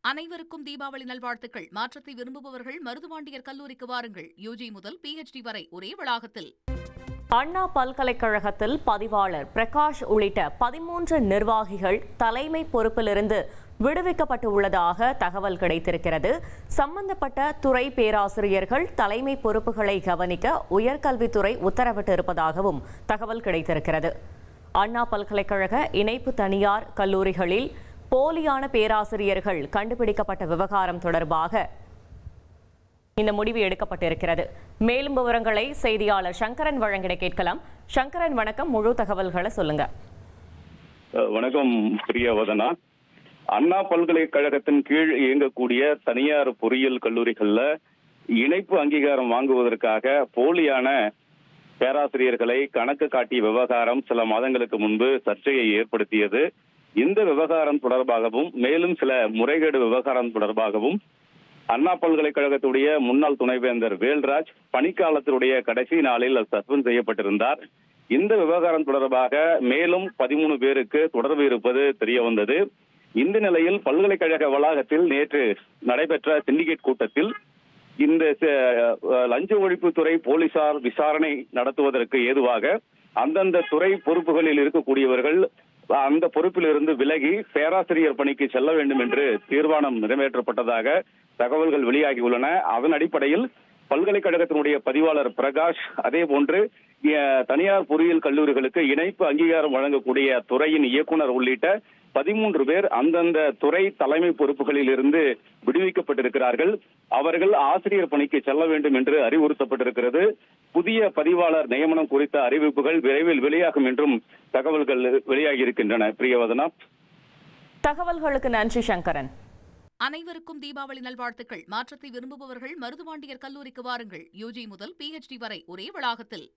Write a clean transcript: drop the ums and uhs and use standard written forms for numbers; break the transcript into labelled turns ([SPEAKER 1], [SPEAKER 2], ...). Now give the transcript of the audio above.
[SPEAKER 1] அனைவருக்கும் தீபாவளி நல்வாழ்த்துக்கள். மாற்றத்தை விரும்புபவர்கள் மருதுபாண்டியர் கல்லூரிக்கு வாருங்கள். யுஜி முதல் PhD வரை ஒரே வளாகத்தில்.
[SPEAKER 2] அண்ணா பல்கலைக்கழகத்தில் பதிவாளர் பிரகாஷ் உள்ளிட்ட 13 நிர்வாகிகள் தலைமை பொறுப்பிலிருந்து விடுவிக்கப்பட்டு உள்ளதாக தகவல் கிடைத்திருக்கிறது. சம்பந்தப்பட்ட துறை பேராசிரியர்கள் தலைமை பொறுப்புகளை கவனிக்க உயர்கல்வித்துறை உத்தரவிட்டு இருப்பதாகவும் தகவல் கிடைத்திருக்கிறது. அண்ணா பல்கலைக்கழக இணைப்பு தனியார் கல்லூரிகளில் போலியான பேராசிரியர்கள் கண்டுபிடிக்கப்பட்ட விவகாரம் தொடர்பாக இந்த முடிவு எடுக்கப்பட்டிருக்கிறது. மேலும் விவரங்களை செய்தியாளர் சங்கரன் வழங்கிட கேட்கலாம். சங்கரன், வணக்கம். முழு தகவல்களை சொல்லுங்க.
[SPEAKER 3] வணக்கம் பிரியவதனா. அண்ணா பல்கலைக்கழகத்தின் கீழ் இயங்கக்கூடிய தனியார் பொறியியல் கல்லூரிகள்ல இணைப்பு அங்கீகாரம் வாங்குவதற்காக போலியான பேராசிரியர்களை கணக்கு காட்டிய விவகாரம் சில மாதங்களுக்கு முன்பு சர்ச்சையை ஏற்படுத்தியது. இந்த விவகாரம் தொடர்பாகவும் மேலும் சில முறைகேடு விவகாரம் தொடர்பாகவும் அண்ணா பல்கலைக்கழகத்துடைய முன்னாள் துணைவேந்தர் வேல்ராஜ் பணிக்காலத்தினுடைய கடைசி நாளில் சஸ்பெண்ட் செய்யப்பட்டிருந்தார். இந்த விவகாரம் தொடர்பாக மேலும் 13 பேருக்கு தொடர்பு இருப்பது தெரிய வந்தது. இந்த நிலையில் பல்கலைக்கழக வளாகத்தில் நேற்று நடைபெற்ற சிண்டிகேட் கூட்டத்தில் இந்த லஞ்ச ஒழிப்புத்துறை போலீசார் விசாரணை நடத்துவதற்கு ஏதுவாக அந்தந்த துறை பொறுப்புகளில் இருக்கக்கூடியவர்கள் அந்த பொறுப்பிலிருந்து விலகி பேராசிரியர் பணிக்கு செல்ல வேண்டும் என்று தீர்மானம் நிறைவேற்றப்பட்டதாக தகவல்கள் வெளியாகியுள்ளன. அதன் அடிப்படையில் பல்கலைக்கழகத்தினுடைய பதிவாளர் பிரகாஷ், அதே போன்று தனியார் பொறியியல் கல்லூரிகளுக்கு இணைப்பு அங்கீகாரம் வழங்கக்கூடிய துறையின் இயக்குனர் உள்ளிட்ட 13 பேர் அந்தந்த துறை தலைமை பொறுப்புகளில் இருந்து விடுவிக்கப்பட்டிருக்கிறார்கள். அவர்கள் ஆசிரியர் பணிக்கு செல்ல வேண்டும் என்று அறிவுறுத்தப்பட்டிருக்கிறது. புதிய பதிவாளர் நியமனம் குறித்த அறிவிப்புகள் விரைவில் வெளியாகும் என்றும் தகவல்கள் வெளியாகி இருக்கின்றன. பிரியவதனா,
[SPEAKER 2] தகவல்களுக்கு நன்றி சங்கரன்.
[SPEAKER 1] அனைவருக்கும் தீபாவளி நல்வாழ்த்துக்கள். மாற்றத்தை விரும்புபவர்கள் மருதுபாண்டியர் கல்லூரிக்கு வாருங்கள். யுஜி முதல் PhD வரை ஒரே வளாகத்தில்.